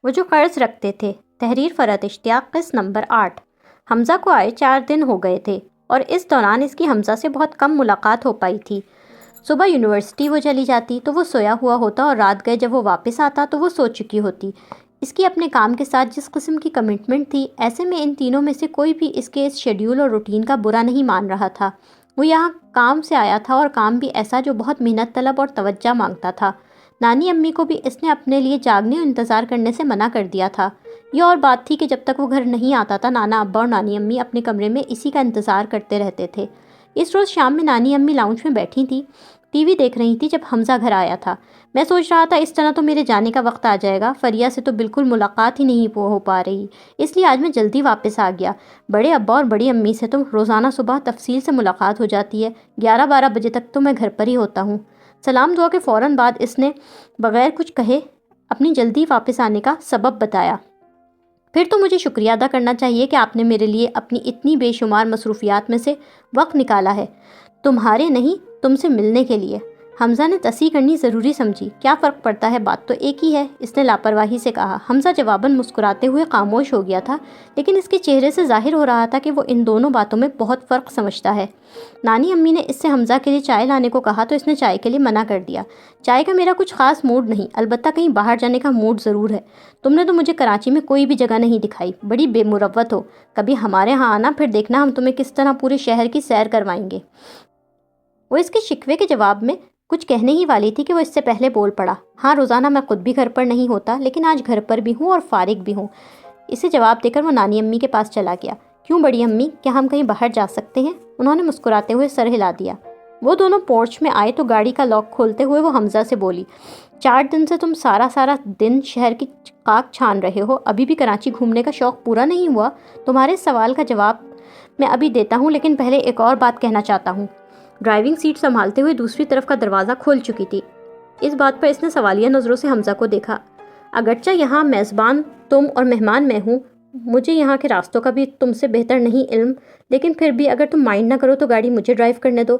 وہ جو قرض رکھتے تھے. تحریر فرحت اشتیاق. قسط نمبر 8. حمزہ کو آئے 4 دن ہو گئے تھے اور اس دوران اس کی حمزہ سے بہت کم ملاقات ہو پائی تھی. صبح یونیورسٹی وہ چلی جاتی تو وہ سویا ہوا ہوتا اور رات گئے جب وہ واپس آتا تو وہ سو چکی ہوتی. اس کی اپنے کام کے ساتھ جس قسم کی کمٹمنٹ تھی، ایسے میں ان تینوں میں سے کوئی بھی اس کے اس شیڈیول اور روٹین کا برا نہیں مان رہا تھا. وہ یہاں کام سے آیا تھا اور کام بھی ایسا جو بہت محنت طلب اور توجہ مانگتا تھا. نانی امی کو بھی اس نے اپنے لیے جاگنے اور انتظار کرنے سے منع کر دیا تھا. یہ اور بات تھی کہ جب تک وہ گھر نہیں آتا تھا نانا ابا اور نانی امی اپنے کمرے میں اسی کا انتظار کرتے رہتے تھے. اس روز شام میں نانی امی لاؤنج میں بیٹھی تھیں، ٹی وی دیکھ رہی تھی جب حمزہ گھر آیا تھا. میں سوچ رہا تھا اس طرح تو میرے جانے کا وقت آ جائے گا، فریہ سے تو بالکل ملاقات ہی نہیں ہو پا رہی، اس لیے آج میں جلدی واپس آ گیا. بڑے ابا اور بڑی امی سے تو روزانہ صبح تفصیل سے ملاقات ہو جاتی ہے، 11-12 بجے تک تو میں گھر پر ہی ہوتا ہوں. سلام دعا کے فوراً بعد اس نے بغیر کچھ کہے اپنی جلدی واپس آنے کا سبب بتایا. پھر تو مجھے شکریہ ادا کرنا چاہیے کہ آپ نے میرے لیے اپنی اتنی بے شمار مصروفیات میں سے وقت نکالا ہے، تمہارے نہیں تم سے ملنے کے لیے. حمزہ نے تصحیح کرنی ضروری سمجھی. کیا فرق پڑتا ہے، بات تو ایک ہی ہے، اس نے لاپرواہی سے کہا. حمزہ جواباً مسکراتے ہوئے خاموش ہو گیا تھا، لیکن اس کے چہرے سے ظاہر ہو رہا تھا کہ وہ ان دونوں باتوں میں بہت فرق سمجھتا ہے. نانی امی نے اس سے حمزہ کے لیے چائے لانے کو کہا تو اس نے چائے کے لیے منع کر دیا. چائے کا میرا کچھ خاص موڈ نہیں، البتہ کہیں باہر جانے کا موڈ ضرور ہے. تم نے تو مجھے کراچی میں کوئی بھی جگہ نہیں دکھائی، بڑی بے مروت ہو. کبھی ہمارے ہاں آنا، پھر دیکھنا ہم تمہیں کس طرح پورے شہر کی سیر کروائیں گے. وہ اس کے شکوے کے جواب میں کچھ کہنے ہی والی تھی کہ وہ اس سے پہلے بول پڑا. ہاں روزانہ میں خود بھی گھر پر نہیں ہوتا، لیکن آج گھر پر بھی ہوں اور فارغ بھی ہوں. اسے جواب دے کر وہ نانی امی کے پاس چلا گیا. کیوں بڑی امی، کیا ہم کہیں باہر جا سکتے ہیں؟ انہوں نے مسکراتے ہوئے سر ہلا دیا. وہ دونوں پورچ میں آئے تو گاڑی کا لاک کھولتے ہوئے وہ حمزہ سے بولی، 4 دن سے تم سارا دن شہر کی خاک چھان رہے ہو، ابھی بھی کراچی گھومنے کا شوق پورا نہیں ہوا؟ تمہارے سوال کا جواب میں ابھی دیتا ہوں، لیکن پہلے ایک اور بات کہنا چاہتا ہوں. ڈرائیونگ سیٹ سنبھالتے ہوئے دوسری طرف کا دروازہ کھول چکی تھی. اس بات پر اس نے سوالیہ نظروں سے حمزہ کو دیکھا. اگرچہ یہاں میزبان تم اور مہمان میں ہوں، مجھے یہاں کے راستوں کا بھی تم سے بہتر نہیں علم، لیکن پھر بھی اگر تم مائنڈ نہ کرو تو گاڑی مجھے ڈرائیو کرنے دو.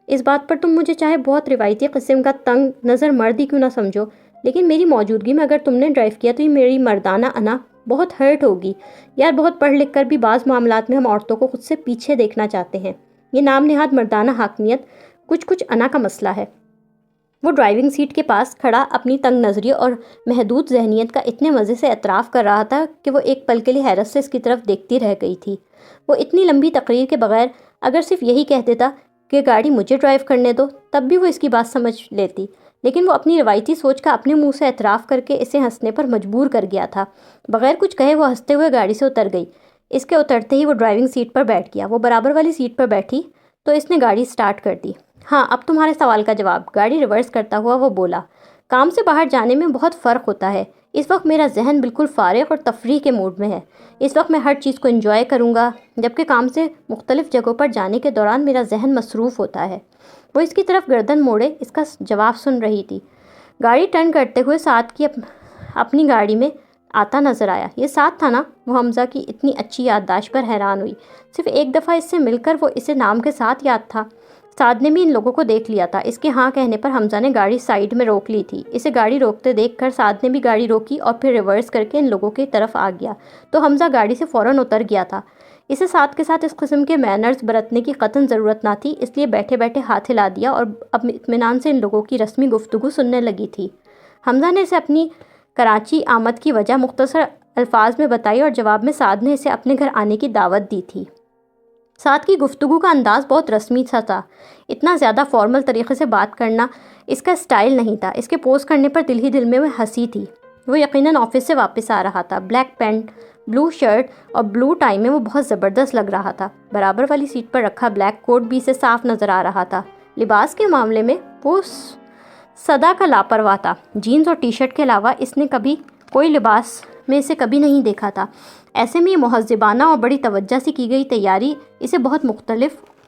اس بات پر تم مجھے چاہے بہت روایتی قسم کا تنگ نظر مرد ہی کیوں نہ سمجھو، لیکن میری موجودگی میں اگر تم نے ڈرائیو کیا تو یہ میری مردانہ انا بہت ہرٹ ہوگی. یار بہت پڑھ لکھ کر بھی بعض معاملات میں ہم عورتوں کو خود سے پیچھے دیکھنا چاہتے ہیں. یہ نام نہاد مردانہ حاکمیت کچھ انا کا مسئلہ ہے. وہ ڈرائیونگ سیٹ کے پاس کھڑا اپنی تنگ نظری اور محدود ذہنیت کا اتنے مزے سے اعتراف کر رہا تھا کہ وہ ایک پل کے لیے حیرت سے اس کی طرف دیکھتی رہ گئی تھی. وہ اتنی لمبی تقریر کے بغیر اگر صرف یہی کہہ دیتا کہ گاڑی مجھے ڈرائیو کرنے دو، تب بھی وہ اس کی بات سمجھ لیتی، لیکن وہ اپنی روایتی سوچ کا اپنے منہ سے اعتراف کر کے اسے ہنسنے پر مجبور کر گیا تھا. بغیر کچھ کہے وہ ہنستے ہوئے گاڑی سے اتر گئی. اس کے اترتے ہی وہ ڈرائیونگ سیٹ پر بیٹھ گیا. وہ برابر والی سیٹ پر بیٹھی تو اس نے گاڑی سٹارٹ کر دی. ہاں اب تمہارے سوال کا جواب، گاڑی ریورس کرتا ہوا وہ بولا. کام سے باہر جانے میں بہت فرق ہوتا ہے. اس وقت میرا ذہن بالکل فارغ اور تفریح کے موڈ میں ہے. اس وقت میں ہر چیز کو انجوائے کروں گا، جبکہ کام سے مختلف جگہوں پر جانے کے دوران میرا ذہن مصروف ہوتا ہے. وہ اس کی طرف گردن موڑے اس کا جواب سن رہی تھی. گاڑی ٹرن کرتے ہوئے سعد کی اپنی گاڑی میں آتا نظر آیا. یہ سعد تھا نا؟ وہ حمزہ کی اتنی اچھی یادداشت پر حیران ہوئی. صرف ایک دفعہ اس سے مل کر وہ اسے نام کے ساتھ یاد تھا. سعد نے بھی ان لوگوں کو دیکھ لیا تھا. اس کے ہاں کہنے پر حمزہ نے گاڑی سائیڈ میں روک لی تھی. اسے گاڑی روکتے دیکھ کر سعد نے بھی گاڑی روکی اور پھر ریورس کر کے ان لوگوں کی طرف آ گیا تو حمزہ گاڑی سے فوراً اتر گیا تھا. اسے سعد کے ساتھ اس قسم کے مینرز برتنے کی قطعاً ضرورت نہ تھی، اس لیے بیٹھے بیٹھے ہاتھ ہلا دیا اور اب اطمینان سے ان لوگوں کی رسمی گفتگو سننے لگی تھی. حمزہ نے اسے اپنی کراچی آمد کی وجہ مختصر الفاظ میں بتائی اور جواب میں سعد نے اسے اپنے گھر آنے کی دعوت دی تھی. سعد کی گفتگو کا انداز بہت رسمی سا تھا. اتنا زیادہ فارمل طریقے سے بات کرنا اس کا سٹائل نہیں تھا. اس کے پوز کرنے پر دل ہی دل میں وہ ہنسی تھی. وہ یقیناً آفس سے واپس آ رہا تھا. بلیک پینٹ، بلو شرٹ اور بلو ٹائی میں وہ بہت زبردست لگ رہا تھا. برابر والی سیٹ پر رکھا بلیک کوٹ بھی اسے صاف نظر آ رہا تھا. لباس کے معاملے میں وہ صدا کا لاپرواہ تھا. جینز اور ٹی شرٹ کے علاوہ اس نے کبھی کوئی لباس میں اسے کبھی نہیں دیکھا تھا. ایسے میں یہ مہذبانہ اور بڑی توجہ سے کی گئی تیاری اسے بہت مختلف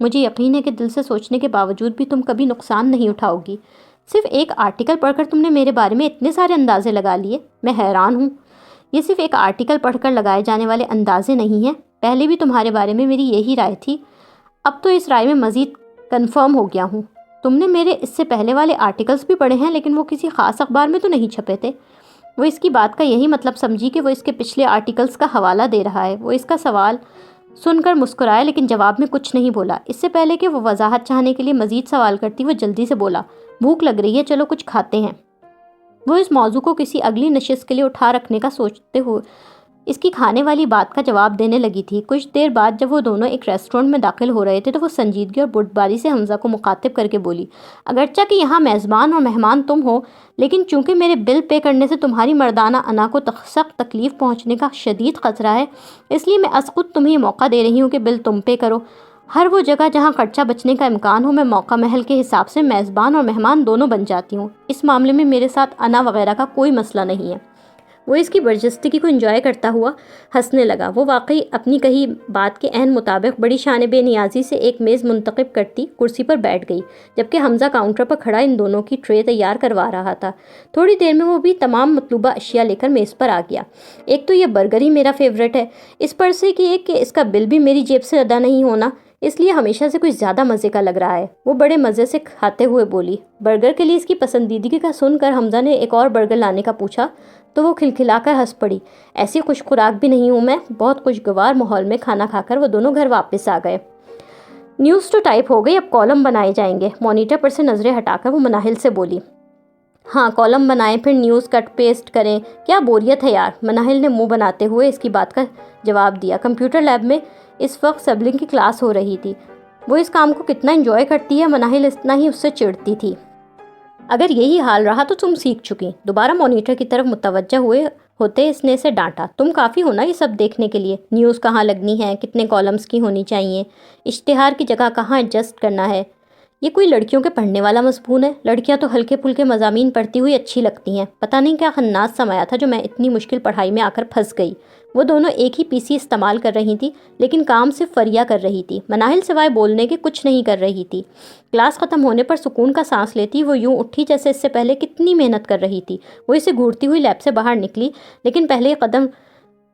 مجھے یقین ہے کہ دل سے سوچنے کے باوجود بھی تم کبھی نقصان نہیں اٹھاؤ گی۔ صرف ایک آرٹیکل پڑھ کر تم نے میرے بارے میں اتنے سارے اندازے لگا لیے، میں حیران ہوں۔ یہ صرف ایک آرٹیکل پڑھ کر لگائے جانے والے اندازے نہیں ہیں، پہلے بھی تمہارے بارے میں میری یہی رائے تھی، اب تو اس رائے میں مزید کنفرم ہو گیا ہوں۔ تم نے میرے اس سے پہلے والے آرٹیکلز بھی پڑھے ہیں، لیکن وہ کسی خاص اخبار میں تو نہیں چھپے تھے۔ وہ اس کی بات کا یہی مطلب سمجھی کہ وہ اس کے پچھلے آرٹیکلز کا حوالہ دے رہا ہے۔ وہ اس کا سوال سن کر مسکرایا لیکن جواب میں کچھ نہیں بولا۔ اس سے پہلے کہ وہ وضاحت چاہنے کے لیے مزید سوال کرتی، وہ جلدی سے بولا، بھوک لگ رہی ہے، چلو کچھ کھاتے ہیں۔ وہ اس موضوع کو کسی اگلی نشست کے لیے اٹھا رکھنے کا سوچتے ہوئے اس کی کھانے والی بات کا جواب دینے لگی تھی۔ کچھ دیر بعد جب وہ دونوں ایک ریسٹورنٹ میں داخل ہو رہے تھے تو وہ سنجیدگی اور بردباری سے حمزہ کو مخاطب کر کے بولی، اگرچہ کہ یہاں میزبان اور مہمان تم ہو، لیکن چونکہ میرے بل پے کرنے سے تمہاری مردانہ انا کو سخت تکلیف پہنچنے کا شدید خطرہ ہے، اس لیے میں از خود تمہیں موقع دے رہی ہوں کہ بل تم پے کرو۔ ہر وہ جگہ جہاں خرچہ بچنے کا امکان ہو، میں موقع محل کے حساب سے میزبان اور مہمان دونوں بن جاتی ہوں۔ اس معاملے میں میرے ساتھ انا وغیرہ کا کوئی مسئلہ نہیں ہے۔ وہ اس کی برجستگی کو انجوائے کرتا ہوا ہنسنے لگا۔ وہ واقعی اپنی کہی بات کے عین مطابق بڑی شان بے نیازی سے ایک میز منتخب کرتی کرسی پر بیٹھ گئی، جبکہ حمزہ کاؤنٹر پر کھڑا ان دونوں کی ٹرے تیار کروا رہا تھا۔ تھوڑی دیر میں وہ بھی تمام مطلوبہ اشیاء لے کر میز پر آ گیا۔ ایک تو یہ برگر ہی میرا فیوریٹ ہے، اس پر سے کہ ایک کہ اس کا بل بھی میری جیب سے ادا نہیں ہونا، اس لیے ہمیشہ سے کچھ زیادہ مزے کا لگ رہا ہے۔ وہ بڑے مزے سے کھاتے ہوئے بولی۔ برگر کے لیے اس کی پسندیدگی کا سن کر حمزہ نے ایک اور برگر لانے کا پوچھا تو وہ کھلکھلا کر ہنس پڑی۔ ایسی خوش خوراک بھی نہیں ہوں میں۔ بہت خوشگوار ماحول میں کھانا کھا کر وہ دونوں گھر واپس آ گئے۔ نیوز تو ٹائپ ہو گئی، اب کالم بنائے جائیں گے۔ مانیٹر پر سے نظریں ہٹا کر وہ مناہل سے بولی۔ ہاں کالم بنائیں، پھر نیوز کٹ پیسٹ کریں، کیا بوریت ہے یار، مناہل نے منہ بناتے ہوئے اس کی بات کا جواب دیا۔ کمپیوٹر لیب میں اس وقت سبلنگ کی کلاس ہو رہی تھی۔ وہ اس کام کو کتنا انجوائے کرتی ہے، مناہل اتنا ہی اس سے چڑھتی تھی۔ اگر یہی حال رہا تو تم سیکھ چکی۔ دوبارہ مانیٹر کی طرف متوجہ ہوتے اس نے اسے ڈانٹا۔ تم کافی ہو نا یہ سب دیکھنے کے لیے، نیوز کہاں لگنی ہے، کتنے کالمز کی ہونی چاہیے، اشتہار کی جگہ کہاں ایڈجسٹ کرنا ہے۔ یہ کوئی لڑکیوں کے پڑھنے والا مضمون ہے؟ لڑکیاں تو ہلکے پھلکے مضامین پڑھتی ہوئی اچھی لگتی ہیں۔ پتہ نہیں کیا خناس سمایا تھا جو میں اتنی مشکل پڑھائی میں آ کر پھنس گئی۔ وہ دونوں ایک ہی پی سی استعمال کر رہی تھی، لیکن کام صرف فریا کر رہی تھی۔ مناہل سوائے بولنے کے کچھ نہیں کر رہی تھی۔ کلاس ختم ہونے پر سکون کا سانس لیتی وہ یوں اٹھی جیسے اس سے پہلے کتنی محنت کر رہی تھی۔ وہ اسے گھورتی ہوئی لیب سے باہر نکلی، لیکن پہلے قدم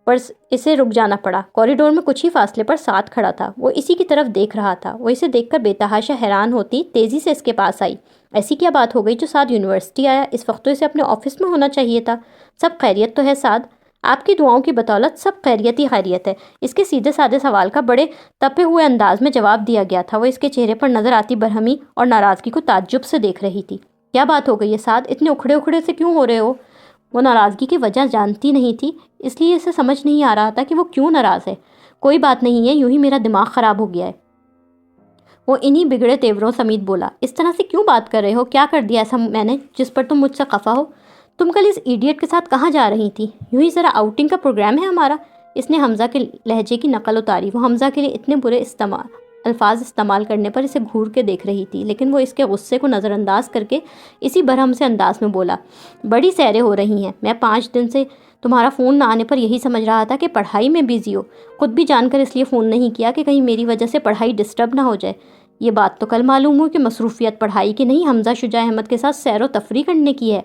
پر اسے رک جانا پڑا۔ کوریڈور میں کچھ ہی فاصلے پر ساتھ کھڑا تھا۔ وہ اسی کی طرف دیکھ رہا تھا۔ وہ اسے دیکھ کر بے تحاشا حیران ہوتی تیزی سے اس کے پاس آئی۔ ایسی کیا بات ہو گئی جو سعد یونیورسٹی آیا؟ اس وقت تو اسے اپنے آفس میں ہونا چاہیے تھا۔ سب خیریت تو ہے سعد؟ آپ کی دعاؤں کی بدولت سب خیریت ہی خیریت ہے۔ اس کے سیدھے سادے سوال کا بڑے تپے ہوئے انداز میں جواب دیا گیا تھا۔ وہ اس کے چہرے پر نظر آتی برہمی اور ناراضگی کو تعجب سے دیکھ رہی تھی۔ کیا بات ہو گئی ہے سعد؟ اتنے اکھڑے اکھڑے سے کیوں ہو رہے ہو؟ وہ ناراضگی کی وجہ جانتی نہیں تھی، اس لیے اسے سمجھ نہیں آ رہا تھا کہ وہ کیوں ناراض ہے۔ کوئی بات نہیں ہے، یوں ہی میرا دماغ خراب ہو گیا ہے۔ وہ انہی بگڑے تیوروں سمیت بولا۔ اس طرح سے کیوں بات کر رہے ہو؟ کیا کر دیا ایسا میں نے جس پر تم مجھ سے خفا ہو؟ تم کل اس ایڈیٹ کے ساتھ کہاں جا رہی تھی؟ یوں ہی ذرا آؤٹنگ کا پروگرام ہے ہمارا۔ اس نے حمزہ کے لہجے کی نقل اتاری۔ وہ حمزہ کے لیے اتنے برے الفاظ استعمال کرنے پر اسے گھور کے دیکھ رہی تھی، لیکن وہ اس کے غصے کو نظر انداز کر کے اسی برہم سے انداز میں بولا، بڑی سیریں ہو رہی ہیں۔ میں 5 دن سے تمہارا فون نہ آنے پر یہی سمجھ رہا تھا کہ پڑھائی میں بیزی ہو۔ خود بھی جان کر اس لیے فون نہیں کیا کہ کہیں میری وجہ سے پڑھائی ڈسٹرب نہ ہو جائے۔ یہ بات تو کل معلوم ہوئی کہ مصروفیت پڑھائی کی نہیں، حمزہ شجاع احمد کے ساتھ سیر و تفریح کرنے کی ہے۔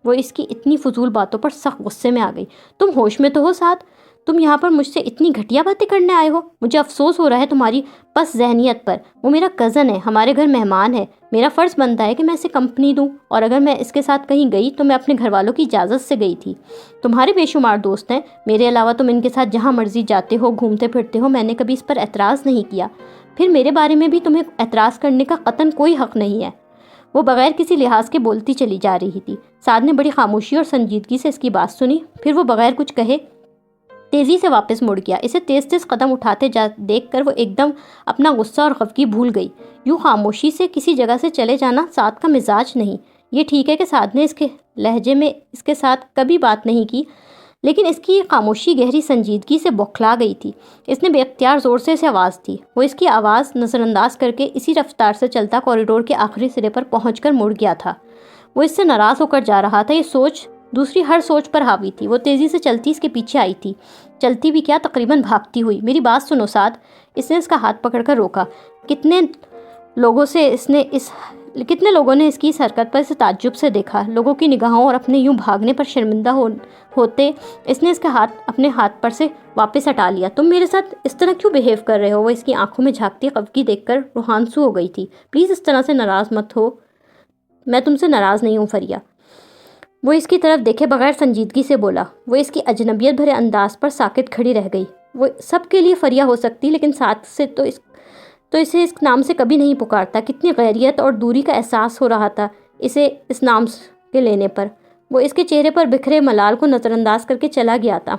وہ اس کی اتنی فضول باتوں پر سخت غصے میں آ گئی۔ تم ہوش میں تو ہو سعد؟ تم یہاں پر مجھ سے اتنی گھٹیا باتیں کرنے آئے ہو؟ مجھے افسوس ہو رہا ہے تمہاری پس ذہنیت پر۔ وہ میرا کزن ہے، ہمارے گھر مہمان ہے، میرا فرض بنتا ہے کہ میں اسے کمپنی دوں، اور اگر میں اس کے ساتھ کہیں گئی تو میں اپنے گھر والوں کی اجازت سے گئی تھی۔ تمہارے بے شمار دوست ہیں، میرے علاوہ تم ان کے ساتھ جہاں مرضی جاتے ہو، گھومتے پھرتے ہو، میں نے کبھی اس پر اعتراض نہیں کیا۔ پھر میرے بارے میں بھی تمہیں اعتراض کرنے کا قطعاً کوئی حق نہیں ہے۔ وہ بغیر کسی لحاظ کے بولتی چلی جا رہی تھی۔ سعد نے بڑی خاموشی اور سنجیدگی سے اس کی بات سنی، پھر وہ بغیر کچھ کہے تیزی سے واپس مڑ گیا۔ اسے تیز تیز قدم اٹھاتے دیکھ کر وہ ایک دم اپنا غصہ اور خفگی بھول گئی۔ یوں خاموشی سے کسی جگہ سے چلے جانا سعد کا مزاج نہیں۔ یہ ٹھیک ہے کہ سعد نے اس کے لہجے میں اس کے ساتھ کبھی بات نہیں کی، لیکن اس کی خاموشی گہری سنجیدگی سے بوکھلا گئی تھی۔ اس نے بے اختیار زور سے اسے آواز دی۔ وہ اس کی آواز نظر انداز کر کے اسی رفتار سے چلتا کوریڈور کے آخری سرے پر پہنچ کر مڑ گیا تھا۔ وہ اس سے ناراض ہو کر جا رہا تھا۔ یہ سوچ دوسری ہر سوچ پر حاوی تھی۔ وہ تیزی سے چلتی اس کے پیچھے آئی تھی، چلتی بھی کیا تقریباً بھاگتی ہوئی۔ میری بات سنو سعد، اس نے اس کا ہاتھ پکڑ کر روکا۔ کتنے لوگوں نے اس کی اس حرکت پر اسے تعجب سے دیکھا۔ لوگوں کی نگاہوں اور اپنے یوں بھاگنے پر شرمندہ ہوتے اس نے اس کا اپنے ہاتھ پر سے واپس ہٹا لیا۔ تم میرے ساتھ اس طرح کیوں بیہیو کر رہے ہو؟ وہ اس کی آنکھوں میں جھانکتی خفگی دیکھ کر روحانسو ہو گئی تھی۔ پلیز اس طرح سے ناراض مت ہو، میں تم سے ناراض نہیں ہوں فریا۔ وہ اس کی طرف دیکھے بغیر سنجیدگی سے بولا۔ وہ اس کی اجنبیت بھرے انداز پر ساکت کھڑی رہ گئی۔ وہ سب کے لیے فریا ہو سکتی لیکن ساتھ سے تو اسے اس نام سے کبھی نہیں پکارتا۔ کتنی غیریت اور دوری کا احساس ہو رہا تھا اسے اس نام کے لینے پر۔ وہ اس کے چہرے پر بکھرے ملال کو نظر انداز کر کے چلا گیا تھا۔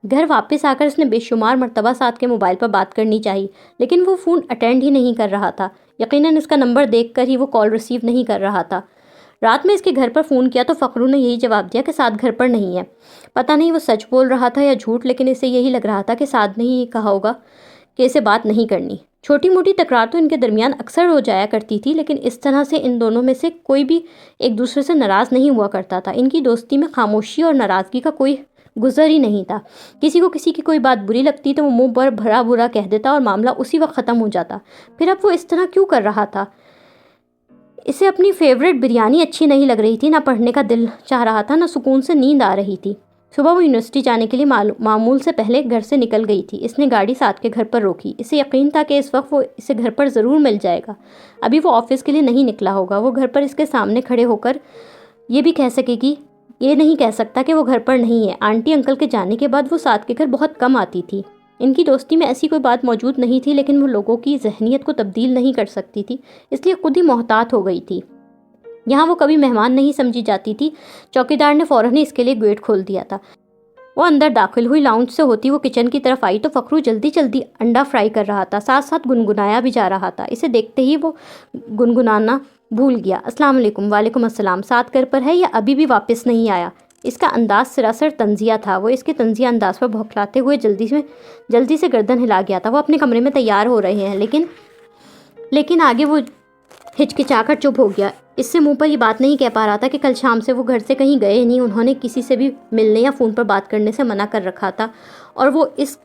گھر واپس آ کر اس نے بے شمار مرتبہ ساتھ کے موبائل پر بات کرنی چاہی لیکن وہ فون اٹینڈ ہی نہیں کر رہا تھا۔ یقیناً اس کا نمبر دیکھ کر ہی وہ کال ریسیو نہیں کر رہا تھا۔ رات میں اس کے گھر پر فون کیا تو فخرو نے یہی جواب دیا کہ سعد گھر پر نہیں ہے۔ پتہ نہیں وہ سچ بول رہا تھا یا جھوٹ، لیکن اسے یہی لگ رہا تھا کہ سعد نے ہی کہا ہوگا کہ اسے بات نہیں کرنی۔ چھوٹی موٹی تکرار تو ان کے درمیان اکثر ہو جایا کرتی تھی لیکن اس طرح سے ان دونوں میں سے کوئی بھی ایک دوسرے سے ناراض نہیں ہوا کرتا تھا۔ ان کی دوستی میں خاموشی اور ناراضگی کا کوئی گزر ہی نہیں تھا۔ کسی کو کسی کی کوئی بات بری لگتی تو وہ منہ پر بھرا برا کہہ دیتا اور معاملہ اسی وقت ختم ہو جاتا۔ پھر اب وہ اس طرح کیوں کر رہا تھا؟ اسے اپنی فیوریٹ بریانی اچھی نہیں لگ رہی تھی، نہ پڑھنے کا دل چاہ رہا تھا، نہ سکون سے نیند آ رہی تھی۔ صبح وہ یونیورسٹی جانے کے لیے معمول سے پہلے گھر سے نکل گئی تھی۔ اس نے گاڑی سعد کے گھر پر روکی۔ اسے یقین تھا کہ اس وقت وہ اسے گھر پر ضرور مل جائے گا۔ ابھی وہ آفس کے لیے نہیں نکلا ہوگا۔ وہ گھر پر اس کے سامنے کھڑے ہو کر یہ نہیں کہہ سکتا کہ وہ گھر پر نہیں ہے۔ آنٹی انکل کے جانے کے بعد وہ سعد کے گھر بہت کم آتی تھی۔ ان کی دوستی میں ایسی کوئی بات موجود نہیں تھی لیکن وہ لوگوں کی ذہنیت کو تبدیل نہیں کر سکتی تھی، اس لیے خود ہی محتاط ہو گئی تھی۔ یہاں وہ کبھی مہمان نہیں سمجھی جاتی تھی۔ چوکیدار نے فوراً ہی اس کے لیے گیٹ کھول دیا تھا۔ وہ اندر داخل ہوئی۔ لاؤنج سے ہوتی وہ کچن کی طرف آئی تو فخرو جلدی انڈا فرائی کر رہا تھا، ساتھ ساتھ گنگنایا بھی جا رہا تھا۔ اسے دیکھتے ہی وہ گنگنانا بھول گیا۔ السلام علیکم۔ وعلیکم السلام۔ سعد گھر پر ہے یا ابھی بھی واپس نہیں آیا؟ اس کا انداز سراسر طنزیہ تھا۔ وہ اس کے طنزیہ انداز پر بھوکلاتے ہوئے جلدی سے گردن ہلا گیا تھا۔ وہ اپنے کمرے میں تیار ہو رہے ہیں لیکن آگے وہ ہچکچا کر چپ ہو گیا۔ اس سے منہ پر یہ بات نہیں کہہ پا رہا تھا کہ کل شام سے وہ گھر سے کہیں گئے نہیں۔ انہوں نے کسی سے بھی ملنے یا فون پر بات کرنے سے منع کر رکھا تھا اور وہ اس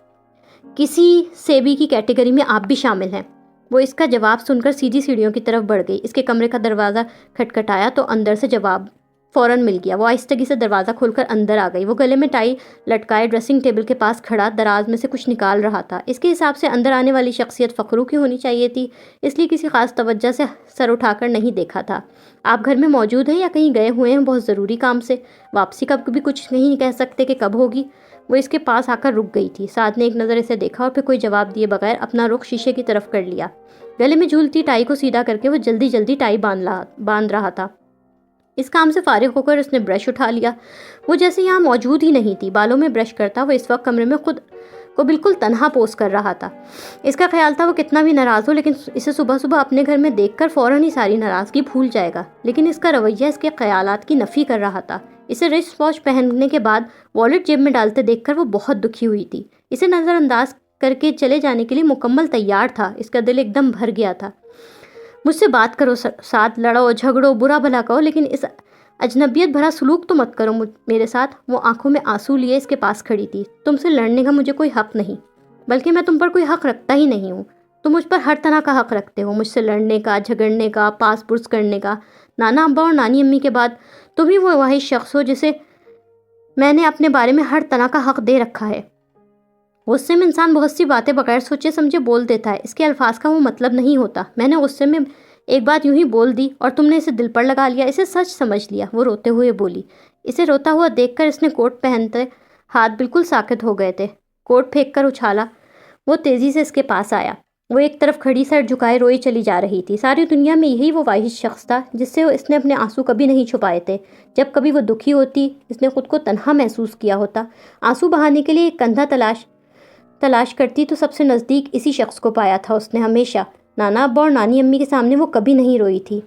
کسی سے بھی کی کیٹیگری میں آپ بھی شامل ہیں۔ وہ اس کا جواب سن کر سیدھی سیڑھیوں کی طرف بڑھ گئی۔ اس کے کمرے کا دروازہ کھٹکھٹایا تو اندر سے جواب فوراً مل گیا۔ وہ آہستگی سے دروازہ کھول کر اندر آ گئی۔ وہ گلے میں ٹائی لٹکائے ڈریسنگ ٹیبل کے پاس کھڑا دراز میں سے کچھ نکال رہا تھا۔ اس کے حساب سے اندر آنے والی شخصیت فخرو کی ہونی چاہیے تھی، اس لیے کسی خاص توجہ سے سر اٹھا کر نہیں دیکھا تھا۔ آپ گھر میں موجود ہیں یا کہیں گئے ہوئے ہیں بہت ضروری کام سے؟ واپسی کا بھی کچھ نہیں کہہ سکتے کہ کب ہوگی؟ وہ اس کے پاس آ کر رک گئی تھی۔ سعد نے ایک نظر اسے دیکھا اور پھر کوئی جواب دیے بغیر اپنا رخ شیشے کی طرف کر لیا۔ گلے میں جھولتی ٹائی کو سیدھا کر کے وہ جلدی ٹائی باندھ رہا تھا۔ اس کام سے فارغ ہو کر اس نے برش اٹھا لیا۔ وہ جیسے یہاں موجود ہی نہیں تھی۔ بالوں میں برش کرتا وہ اس وقت کمرے میں خود کو بالکل تنہا پوز کر رہا تھا۔ اس کا خیال تھا وہ کتنا بھی ناراض ہو لیکن اسے صبح اپنے گھر میں دیکھ کر فوراً ہی ساری ناراضگی بھول جائے گا، لیکن اس کا رویہ اس کے خیالات کی نفی کر رہا تھا۔ اسے رسٹ واچ پہننے کے بعد والیٹ جیب میں ڈالتے دیکھ کر وہ بہت دکھی ہوئی تھی۔ اسے نظر انداز کر کے چلے جانے کے لیے مکمل تیار تھا۔ اس کا دل ایک دم بھر گیا تھا۔ مجھ سے بات کرو سعد، لڑو جھگڑو برا بھلا کہو لیکن اس اجنبیت بھرا سلوک تو مت کرو میرے ساتھ۔ وہ آنکھوں میں آنسو لیے اس کے پاس کھڑی تھی۔ تم سے لڑنے کا مجھے کوئی حق نہیں، بلکہ میں تم پر کوئی حق رکھتا ہی نہیں ہوں۔ تم مجھ پر ہر طرح کا حق رکھتے ہو، مجھ سے لڑنے کا، جھگڑنے کا، پاس پرس کرنے کا۔ نانا ابا اور نانی امی کے بعد تم ہی وہ واحد شخص ہو جسے میں نے اپنے بارے میں ہر طرح کا حق دے رکھا ہے۔ غصے میں انسان بہت سی باتیں بغیر سوچے سمجھے بول دیتا ہے، اس کے الفاظ کا وہ مطلب نہیں ہوتا۔ میں نے غصے میں ایک بات یوں ہی بول دی اور تم نے اسے دل پر لگا لیا، اسے سچ سمجھ لیا۔ وہ روتے ہوئے بولی۔ اسے روتا ہوا دیکھ کر اس نے کوٹ پہنتے ہاتھ بالکل ساکت ہو گئے تھے۔ کوٹ پھینک کر اچھالا۔ وہ تیزی سے اس کے پاس آیا۔ وہ ایک طرف کھڑی سر جھکائے روئی چلی جا رہی تھی۔ ساری دنیا میں یہی وہ واحد شخص تھا جس سے اس نے اپنے آنسو کبھی نہیں چھپائے تھے۔ جب کبھی وہ دکھی ہوتی، اس نے خود کو تنہا محسوس کیا ہوتا، آنسو بہانے کے لیے ایک کندھا تلاش کرتی تو سب سے نزدیک اسی شخص کو پایا تھا اس نے ہمیشہ۔ نانا ابا اور نانی امی کے سامنے وہ کبھی نہیں روئی تھی۔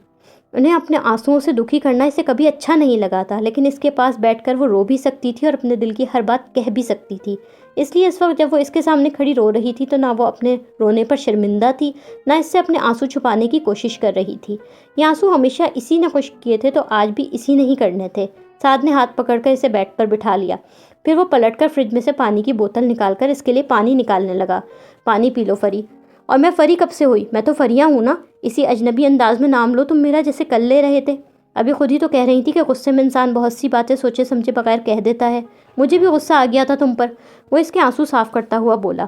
انہیں اپنے آنسوؤں سے دکھی کرنا اسے کبھی اچھا نہیں لگا تھا، لیکن اس کے پاس بیٹھ کر وہ رو بھی سکتی تھی اور اپنے دل کی ہر بات کہہ بھی سکتی تھی۔ اس لیے اس وقت جب وہ اس کے سامنے کھڑی رو رہی تھی تو نہ وہ اپنے رونے پر شرمندہ تھی، نہ اس سے اپنے آنسو چھپانے کی کوشش کر رہی تھی۔ یہ آنسو ہمیشہ اسی نے خشک کیے تھے تو آج بھی اسی نے ہی کرنے تھے۔ سعد نے ہاتھ پکڑ کر اسے بیڈ پر بٹھا لیا، پھر وہ پلٹ کر فریج میں سے پانی کی بوتل نکال کر اس کے لیے پانی نکالنے لگا۔ پانی پی لو فری، اور میں فری کب سے ہوئی؟ میں تو فریہ ہوں نا۔ اسی اجنبی انداز میں نام لو تم میرا جیسے کل لے رہے تھے۔ ابھی خود ہی تو کہہ رہی تھی کہ غصے میں انسان بہت سی باتیں سوچے سمجھے بغیر کہہ دیتا ہے۔ مجھے بھی غصہ آ گیا تھا تم پر۔ وہ اس کے آنسو صاف کرتا ہوا بولا۔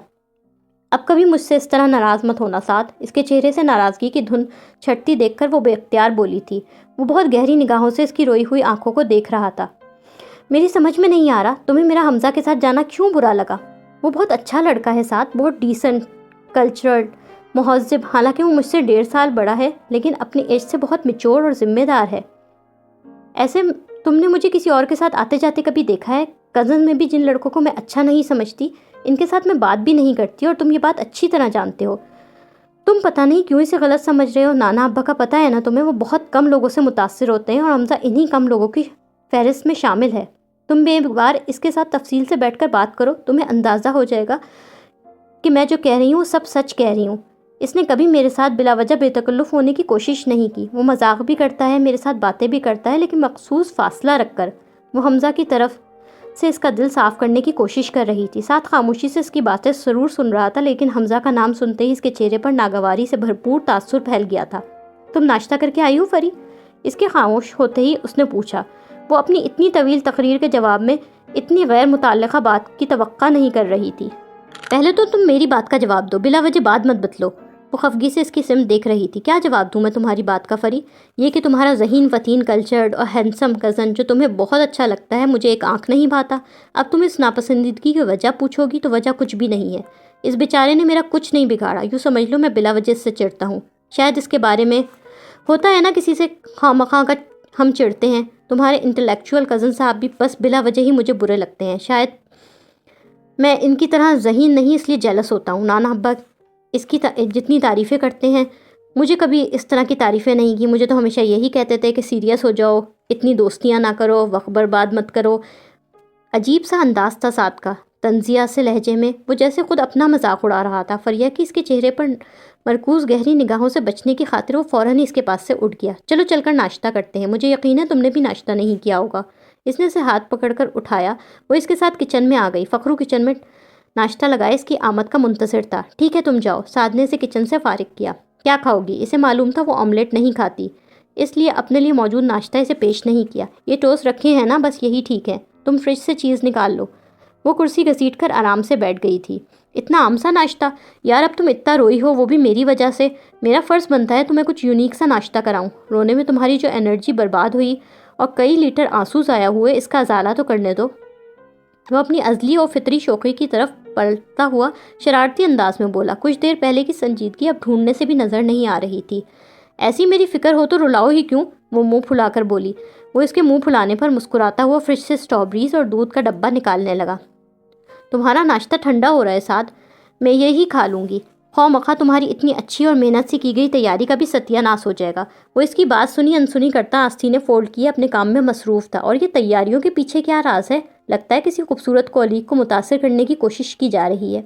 اب کبھی مجھ سے اس طرح ناراض مت ہونا سعد۔ اس کے چہرے سے ناراضگی کی دھن چھٹتی دیکھ کر وہ بے اختیار بولی تھی۔ وہ بہت گہری نگاہوں سے اس کی روئی ہوئی آنکھوں کو دیکھ رہا تھا۔ میری سمجھ میں نہیں آ رہا تمہیں میرا حمزہ کے ساتھ جانا کیوں برا لگا؟ وہ بہت اچھا لڑکا ہے سعد، بہت ڈیسنٹ، کلچرڈ، مہذب۔ حالانکہ وہ مجھ سے 1.5 سال بڑا ہے، لیکن اپنی ایج سے بہت میچور اور ذمہ دار ہے۔ ایسے تم نے مجھے کسی اور کے ساتھ آتے جاتے کبھی دیکھا ہے؟ کزن میں بھی جن لڑکوں کو میں اچھا نہیں سمجھتی، ان کے ساتھ میں بات بھی نہیں کرتی، اور تم یہ بات اچھی طرح جانتے ہو۔ تم پتہ نہیں کیوں اسے غلط سمجھ رہے ہو۔ نانا ابا کا پتہ ہے نا تمہیں، وہ بہت کم لوگوں سے متاثر ہوتے ہیں، اور حمزہ انہی کم لوگوں کی فہرست میں شامل ہے۔ تم ایک بار اس کے ساتھ تفصیل سے بیٹھ کر بات کرو، تمہیں اندازہ ہو جائے گا کہ میں جو کہہ رہی ہوں سب سچ کہہ رہی ہوں۔ اس نے کبھی میرے ساتھ بلا وجہ بے تکلف ہونے کی کوشش نہیں کی۔ وہ مذاق بھی کرتا ہے، میرے ساتھ باتیں بھی کرتا ہے، لیکن مخصوص فاصلہ رکھ کر۔ وہ حمزہ کی طرف سے اس کا دل صاف کرنے کی کوشش کر رہی تھی۔ ساتھ خاموشی سے اس کی باتیں ضرور سن رہا تھا، لیکن حمزہ کا نام سنتے ہی اس کے چہرے پر ناگواری سے بھرپور تاثر پھیل گیا تھا۔ تم ناشتہ کر کے آئی ہو فری؟ اس کے خاموش ہوتے ہی اس نے پوچھا۔ وہ اپنی اتنی طویل تقریر کے جواب میں اتنی غیر متعلقہ بات کی توقع نہیں کر رہی تھی۔ پہلے تو تم میری بات کا جواب دو، بلا وجہ بات مت بدلو۔ وہ خفگی سے اس کی سمت دیکھ رہی تھی۔ کیا جواب دوں میں تمہاری بات کا فری؟ یہ کہ تمہارا ذہین، فتین، کلچرڈ اور ہینڈسم کزن جو تمہیں بہت اچھا لگتا ہے، مجھے ایک آنکھ نہیں بھاتا۔ اب تم اس ناپسندیدگی کی وجہ پوچھو گی تو وجہ کچھ بھی نہیں ہے۔ اس بیچارے نے میرا کچھ نہیں بگاڑا، یوں سمجھ لو میں بلا وجہ اس سے چڑھتا ہوں۔ شاید اس کے بارے میں ہوتا ہے نا کسی سے خواہ کا ہم چڑھتے ہیں۔ تمہارے انٹلیکچوئل کزن صاحب بھی بس بلا وجہ ہی مجھے برے لگتے ہیں۔ شاید میں ان کی طرح ذہین نہیں، اس لیے جیلس ہوتا ہوں۔ نانا ابا اس کی جتنی تعریفیں کرتے ہیں، مجھے کبھی اس طرح کی تعریفیں نہیں کی۔ مجھے تو ہمیشہ یہی کہتے تھے کہ سیریس ہو جاؤ، اتنی دوستیاں نہ کرو، وقت برباد مت کرو۔ عجیب سا انداز تھا سعد کا، طنزیہ سے لہجے میں، وہ جیسے خود اپنا مذاق اڑا رہا تھا۔ فریہ کی اس کے چہرے پر مرکوز گہری نگاہوں سے بچنے کی خاطر وہ فوراً ہی اس کے پاس سے اٹھ گیا۔ چلو چل کر ناشتہ کرتے ہیں، مجھے یقین ہے تم نے بھی ناشتہ نہیں کیا ہوگا۔ اس نے اسے ہاتھ پکڑ کر اٹھایا۔ وہ اس کے ساتھ کچن میں آ گئی۔ فخرو کچن میں ناشتہ لگائے اس کی آمد کا منتظر تھا۔ ٹھیک ہے تم جاؤ۔ سعد نے اسے کچن سے فارغ کیا۔ کیا کھاؤ گی؟ اسے معلوم تھا وہ آملیٹ نہیں کھاتی، اس لیے اپنے لیے موجود ناشتہ اسے پیش نہیں کیا۔ یہ ٹوسٹ رکھے ہیں نا، بس یہی ٹھیک ہے، تم فریج سے چیز نکال لو۔ وہ کرسی گھسیٹ کر آرام سے بیٹھ گئی تھی۔ اتنا عام سا ناشتہ؟ یار اب تم اتنا روئی ہو، وہ بھی میری وجہ سے۔ میرا فرض بنتا ہے تمہیں کچھ یونیک سا ناشتہ کراؤں۔ رونے میں تمہاری جو انرجی برباد ہوئی اور کئی لیٹر آنسو ضائع ہوئے، اس کا ازالہ تو کرنے دو۔ وہ اپنی ازلی اور فطری شوخی کی طرف پلٹتا ہوا شرارتی انداز میں بولا۔ کچھ دیر پہلے کی سنجیدگی اب ڈھونڈنے سے بھی نظر نہیں آ رہی تھی۔ ایسی میری فکر ہو تو رلاؤ ہی کیوں؟ وہ منہ پھلا کر بولی۔ وہ اس کے منہ پھلانے پر مسکراتا ہوا فریج سے اسٹرابریز اور دودھ کا ڈبہ نکالنے لگا۔ تمہارا ناشتہ ٹھنڈا ہو رہا ہے سعد، میں یہی کھا لوں گی۔ خواہ مخواہ تمہاری اتنی اچھی اور محنت سے کی گئی تیاری کا بھی ستیہ ناس ہو جائے گا۔ وہ اس کی بات سنی انسنی کرتا آستینیں فولڈ کیے اپنے کام میں مصروف تھا۔ اور یہ تیاریوں کے پیچھے کیا راز ہے؟ لگتا ہے کسی خوبصورت کولیگ کو متاثر کرنے کی کوشش کی جا رہی ہے۔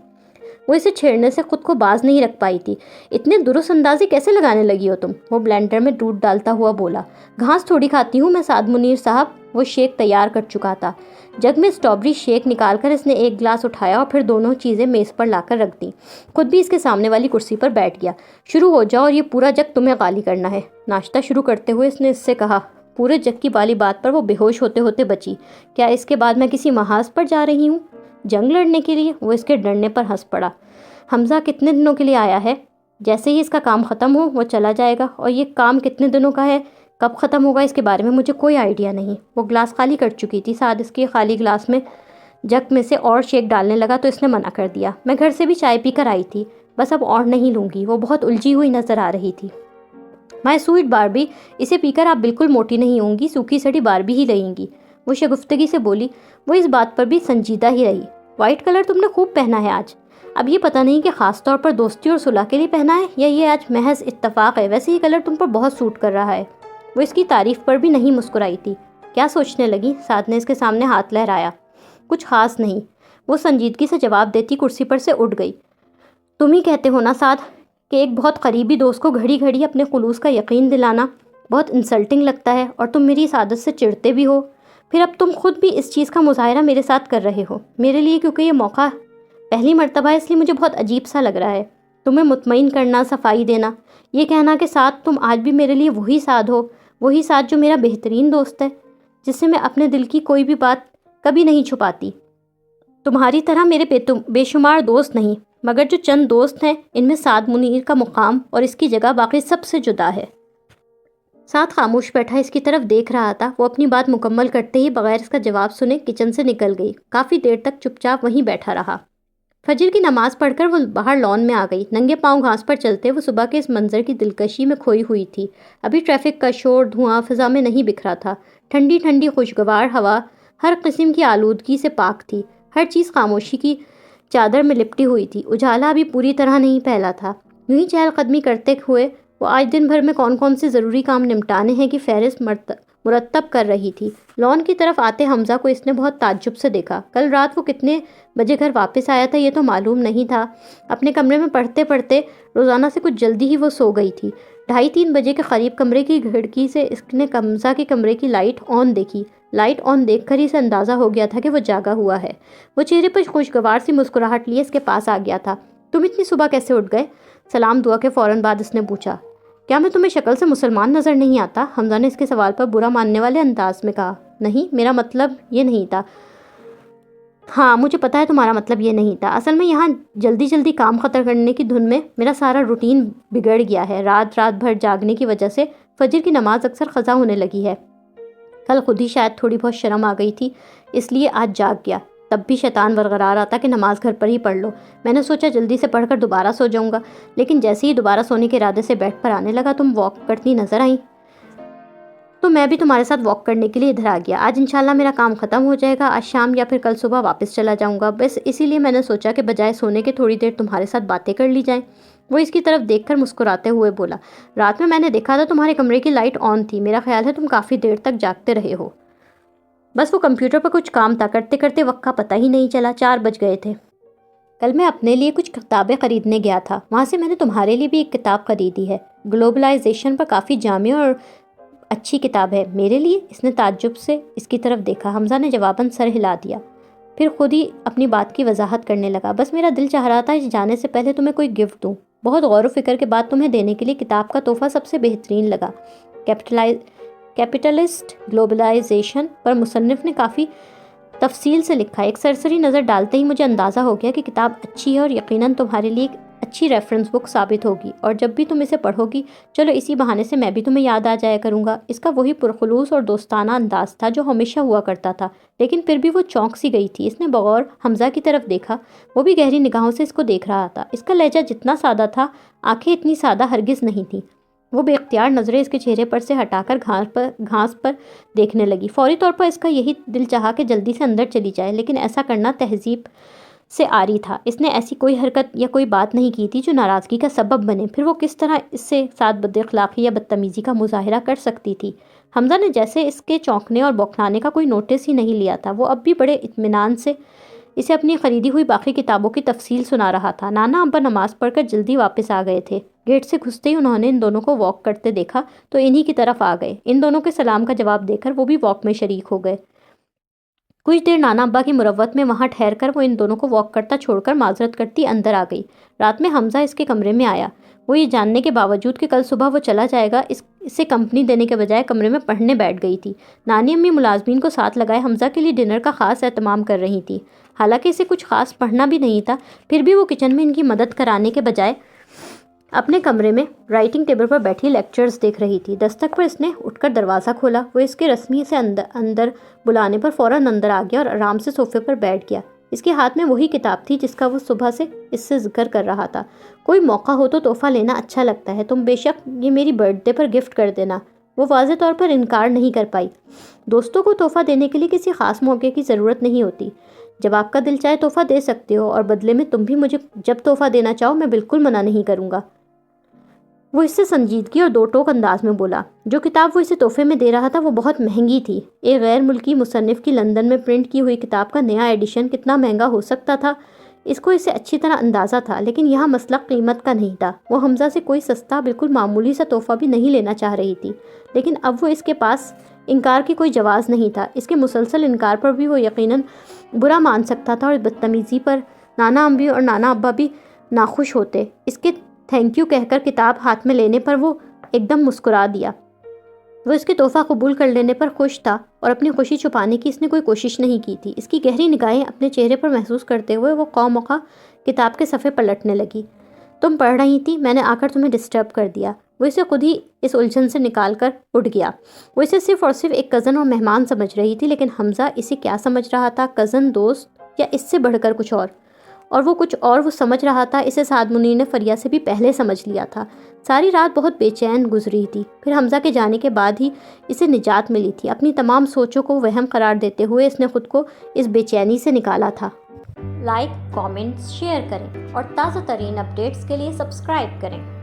وہ اسے چھیڑنے سے خود کو باز نہیں رکھ پائی تھی۔ اتنے درست اندازی کیسے لگانے لگی ہو تم؟ وہ بلینڈر میں دودھ ڈالتا ہوا بولا۔ گھاس تھوڑی کھاتی ہوں میں سعد منیر صاحب۔ وہ شیک تیار کر چکا تھا۔ جگ میں اسٹرابری شیک نکال کر اس نے ایک گلاس اٹھایا اور پھر دونوں چیزیں میز پر لا کر رکھ دیں۔ خود بھی اس کے سامنے والی کرسی پر بیٹھ گیا۔ شروع ہو جاؤ اور یہ پورا جگ تمہیں خالی کرنا ہے۔ ناشتہ شروع کرتے ہوئے اس نے اس سے کہا۔ پورے جگ کی والی بات پر وہ بے ہوش ہوتے ہوتے بچی۔ کیا اس کے بعد میں کسی محاذ پر جا رہی ہوں جنگ لڑنے کے لیے؟ وہ اس کے ڈرنے پر ہنس پڑا۔ حمزہ کتنے دنوں کے لیے آیا ہے؟ جیسے ہی اس کا کام ختم ہو وہ چلا جائے گا، اور یہ کام کتنے دنوں کا ہے، کب ختم ہوگا، اس کے بارے میں مجھے کوئی آئیڈیا نہیں۔ وہ گلاس خالی کر چکی تھی۔ سعد اس کے خالی گلاس میں جگ میں سے اور شیک ڈالنے لگا تو اس نے منع کر دیا۔ میں گھر سے بھی چائے پی کر آئی تھی، بس اب اور نہیں لوں گی۔ وہ بہت الجھی ہوئی نظر آ رہی تھی۔ مائی سویٹ باربی، اسے پی کر آپ بالکل موٹی نہیں ہوں گی، سوکھی سڑی باربی ہی لیں گی۔ وہ شگفتگی سے بولی۔ وہ اس بات پر بھی سنجیدہ ہی رہی۔ وائٹ کلر تم نے خوب پہنا ہے آج۔ اب یہ پتہ نہیں کہ خاص طور پر دوستی اور صلح کے لیے پہنا ہے یا یہ آج محض اتفاق ہے، ویسے یہ کلر تم پر بہت سوٹ کر رہا ہے۔ وہ اس کی تعریف پر بھی نہیں مسکرائی تھی۔ کیا سوچنے لگی؟ سعد نے اس کے سامنے ہاتھ لہرایا۔ کچھ خاص نہیں، وہ سنجیدگی سے جواب دیتی کرسی پر سے اٹھ گئی۔ تم ہی کہتے ہو نا سعد کہ ایک بہت قریبی دوست کو گھڑی گھڑی اپنے خلوص کا یقین دلانا بہت انسلٹنگ لگتا ہے، اور تم میری اس عادت سے چڑھتے بھی ہو۔ پھر اب تم خود بھی اس چیز کا مظاہرہ میرے ساتھ کر رہے ہو۔ میرے لیے کیونکہ یہ موقع پہلی مرتبہ ہے، اس لیے مجھے بہت عجیب سا لگ رہا ہے۔ تمہیں مطمئن کرنا، صفائی دینا، یہ کہنا کہ ساتھ تم آج بھی میرے لیے وہی ساتھ ہو، وہی ساتھ جو میرا بہترین دوست ہے، جس سے میں اپنے دل کی کوئی بھی بات کبھی نہیں چھپاتی۔ تمہاری طرح میرے بے شمار دوست نہیں، مگر جو چند دوست ہیں ان میں سعد منیر کا مقام اور اس کی جگہ باقی سب سے جدا ہے۔ سعد خاموش بیٹھا اس کی طرف دیکھ رہا تھا۔ وہ اپنی بات مکمل کرتے ہی بغیر اس کا جواب سنے کچن سے نکل گئی۔ کافی دیر تک چپ چاپ وہیں بیٹھا رہا۔ فجر کی نماز پڑھ کر وہ باہر لان میں آ گئی۔ ننگے پاؤں گھاس پر چلتے وہ صبح کے اس منظر کی دلکشی میں کھوئی ہوئی تھی۔ ابھی ٹریفک کا شور، دھواں فضا میں نہیں بکھرا تھا۔ ٹھنڈی ٹھنڈی خوشگوار ہوا ہر قسم کی آلودگی سے پاک تھی۔ ہر چیز خاموشی کی چادر میں لپٹی ہوئی تھی۔ اجالا ابھی پوری طرح نہیں پھیلا تھا۔ یوں ہی چہل قدمی کرتے ہوئے وہ آج دن بھر میں کون کون سے ضروری کام نمٹانے ہیں کہ فہرست مرتب کر رہی تھی۔ لان کی طرف آتے حمزہ کو اس نے بہت تعجب سے دیکھا۔ کل رات وہ کتنے بجے گھر واپس آیا تھا یہ تو معلوم نہیں تھا۔ اپنے کمرے میں پڑھتے پڑھتے روزانہ سے کچھ جلدی ہی وہ سو گئی تھی۔ 2:30-3 بجے کے قریب کمرے کی کھڑکی سے اس نے حمزہ کے کمرے کی لائٹ آن دیکھی۔ لائٹ آن دیکھ کر ہی اسے اندازہ ہو گیا تھا کہ وہ جاگا ہوا ہے۔ وہ چہرے پر خوشگوار سی مسکراہٹ لیے اس کے پاس آ گیا تھا۔ تم اتنی صبح کیسے اٹھ گئے؟ سلام دعا کے فوراً بعد اس نے پوچھا۔ کیا میں تمہیں شکل سے مسلمان نظر نہیں آتا؟ حمزہ نے اس کے سوال پر برا ماننے والے انداز میں کہا۔ نہیں، میرا مطلب یہ نہیں تھا۔ ہاں مجھے پتا ہے تمہارا مطلب یہ نہیں تھا۔ اصل میں یہاں جلدی جلدی کام ختم کرنے کی دھن میں میرا سارا روٹین بگڑ گیا ہے۔ رات بھر جاگنے کی وجہ سے فجر کی نماز اکثر قضا ہونے لگی ہے۔ کل خود ہی شاید تھوڑی بہت شرم آ گئی تھی، اس لیے آج جاگ گیا۔ تب بھی شیطان برقرار آتا کہ نماز گھر پر ہی پڑھ لو۔ میں نے سوچا جلدی سے پڑھ کر دوبارہ سو جاؤں گا، لیکن جیسے ہی دوبارہ سونے کے ارادے سے بیڈ پر آنے لگا تم واک کرتی نظر آئیں، تو میں بھی تمہارے ساتھ واک کرنے کے لیے ادھر آ گیا۔ آج انشاءاللہ میرا کام ختم ہو جائے گا، آج شام یا پھر کل صبح واپس چلا جاؤں گا۔ بس اسی لیے میں نے سوچا کہ بجائے سونے کے تھوڑی دیر تمہارے ساتھ باتیں کر لی جائیں۔ وہ اس کی طرف دیکھ کر مسکراتے ہوئے بولا۔ رات میں نے دیکھا تھا تمہارے کمرے کی لائٹ آن تھی، میرا خیال ہے تم کافی دیر تک جاگتے رہے ہو۔ بس وہ کمپیوٹر پر کچھ کام تھا، کرتے کرتے وقت کا پتہ ہی نہیں چلا، 4 بج گئے تھے۔ کل میں اپنے لیے کچھ کتابیں خریدنے گیا تھا، وہاں سے میں نے تمہارے لیے بھی ایک کتاب خریدی ہے۔ گلوبلائزیشن پر کافی جامع اور اچھی کتاب ہے۔ میرے لیے؟ اس نے تعجب سے اس کی طرف دیکھا۔ حمزہ نے جواباً سر ہلا دیا، پھر خود ہی اپنی بات کی وضاحت کرنے لگا۔ بس میرا دل چاہ رہا تھا اس جانے سے پہلے تمہیں کوئی گفٹ دوں۔ بہت غور و فکر کے بعد تمہیں دینے کے لیے کتاب کا تحفہ سب سے بہترین لگا۔ کیپٹلسٹ گلوبلائزیشن پر مصنف نے کافی تفصیل سے لکھا ہے۔ ایک سرسری نظر ڈالتے ہی مجھے اندازہ ہو گیا کہ کتاب اچھی ہے اور یقیناً تمہارے لیے ایک اچھی ریفرنس بک ثابت ہوگی، اور جب بھی تم اسے پڑھو گی چلو اسی بہانے سے میں بھی تمہیں یاد آ جایا کروں گا۔ اس کا وہی پرخلوص اور دوستانہ انداز تھا جو ہمیشہ ہوا کرتا تھا، لیکن پھر بھی وہ چونک سی گئی تھی۔ اس نے بغور حمزہ کی طرف دیکھا، وہ بھی گہری نگاہوں سے اس کو دیکھ رہا تھا۔ اس کا لہجہ جتنا سادہ تھا، آنکھیں اتنی سادہ ہرگز نہیں تھیں۔ وہ بے اختیار نظریں اس کے چہرے پر سے ہٹا کر گھاس پر دیکھنے لگی۔ فوری طور پر اس کا یہی دل چاہا کہ جلدی سے اندر چلی جائے، لیکن ایسا کرنا تہذیب سے عاری تھا۔ اس نے ایسی کوئی حرکت یا کوئی بات نہیں کی تھی جو ناراضگی کا سبب بنے، پھر وہ کس طرح اس سے ساتھ بد اخلاقی یا بدتمیزی کا مظاہرہ کر سکتی تھی؟ حمزہ نے جیسے اس کے چونکنے اور بوکھلانے کا کوئی نوٹس ہی نہیں لیا تھا۔ وہ اب بھی بڑے اطمینان سے اسے اپنی خریدی ہوئی باقی کتابوں کی تفصیل سنا رہا تھا۔ نانا ابا نماز پڑھ کر جلدی واپس آ گئے تھے۔ گیٹ سے گھستے ہی انہوں نے ان دونوں کو واک کرتے دیکھا تو انہی کی طرف آ گئے۔ ان دونوں کے سلام کا جواب دے کر وہ بھی واک میں شریک ہو گئے۔ کچھ دیر نانا ابا کی مروت میں وہاں ٹھہر کر وہ ان دونوں کو واک کرتا چھوڑ کر معذرت کرتی اندر آ گئی۔ رات میں حمزہ اس کے کمرے میں آیا۔ وہ یہ جاننے کے باوجود کہ کل صبح وہ چلا جائے گا، اسے کمپنی دینے کے بجائے کمرے میں پڑھنے بیٹھ گئی تھی۔ نانی امی ملازمین کو ساتھ لگائے حمزہ کے لیے ڈنر کا خاص اہتمام کر رہی تھی۔ حالانکہ اسے کچھ خاص پڑھنا بھی نہیں تھا، پھر بھی وہ کچن میں ان کی مدد کرانے کے بجائے اپنے کمرے میں رائٹنگ ٹیبل پر بیٹھی لیکچرز دیکھ رہی تھی۔ دستک پر اس نے اٹھ کر دروازہ کھولا۔ وہ اس کے رسمی سے اندر بلانے پر فوراً اندر آ گیا اور آرام سے صوفے پر بیٹھ گیا۔ اس کے ہاتھ میں وہی کتاب تھی جس کا وہ صبح سے اس سے ذکر کر رہا تھا۔ کوئی موقع ہو تو تحفہ لینا اچھا لگتا ہے، تم بے شک یہ میری برتھ ڈے پر گفٹ کر دینا۔ وہ واضح طور پر انکار نہیں کر پائی۔ دوستوں کو تحفہ دینے کے لیے کسی خاص موقع کی ضرورت نہیں ہوتی۔ جب آپ کا دل چاہے تحفہ دے سکتے ہو، اور بدلے میں تم بھی مجھے جب تحفہ دینا چاہو میں بالکل منع نہیں کروں گا۔ وہ اس سے سنجیدگی اور دو ٹوک انداز میں بولا۔ جو کتاب وہ اسے تحفے میں دے رہا تھا وہ بہت مہنگی تھی۔ ایک غیر ملکی مصنف کی لندن میں پرنٹ کی ہوئی کتاب کا نیا ایڈیشن کتنا مہنگا ہو سکتا تھا اس کو اسے اچھی طرح اندازہ تھا، لیکن یہاں مسئلہ قیمت کا نہیں تھا۔ وہ حمزہ سے کوئی سستا بالکل معمولی سا تحفہ بھی نہیں لینا چاہ رہی تھی، لیکن اب وہ اس کے پاس انکار کی کوئی جواز نہیں تھا۔ اس کے مسلسل انکار پر بھی وہ یقیناً برا مان سکتا تھا، اور بدتمیزی پر نانا امی اور نانا ابا بھی ناخوش ہوتے۔ اس کے تھینک یو کہہ کر کتاب ہاتھ میں لینے پر وہ ایک دم مسکرا دیا۔ وہ اس کے تحفہ قبول کر لینے پر خوش تھا اور اپنی خوشی چھپانے کی اس نے کوئی کوشش نہیں کی تھی۔ اس کی گہری نگاہیں اپنے چہرے پر محسوس کرتے ہوئے وہ موقع کتاب کے صفحے پلٹنے لگی۔ تم پڑھ رہی تھی، میں نے آ کر تمہیں ڈسٹرب کر دیا۔ وہ اسے خود ہی اس الجھن سے نکال کر اٹھ گیا۔ وہ اسے صرف اور صرف ایک کزن اور مہمان سمجھ رہی تھی، لیکن حمزہ اسے کیا سمجھ رہا تھا؟ کزن، دوست یا اس سے بڑھ کر کچھ اور وہ کچھ اور وہ سمجھ رہا تھا اسے سعد منیر نے فریہ سے بھی پہلے سمجھ لیا تھا۔ ساری رات بہت بے چین گزری تھی۔ پھر حمزہ کے جانے کے بعد ہی اسے نجات ملی تھی۔ اپنی تمام سوچوں کو وہم قرار دیتے ہوئے اس نے خود کو اس بے چینی سے نکالا تھا۔ لائک، کامنٹس، شیئر کریں اور تازہ ترین اپڈیٹس کے لیے سبسکرائب کریں۔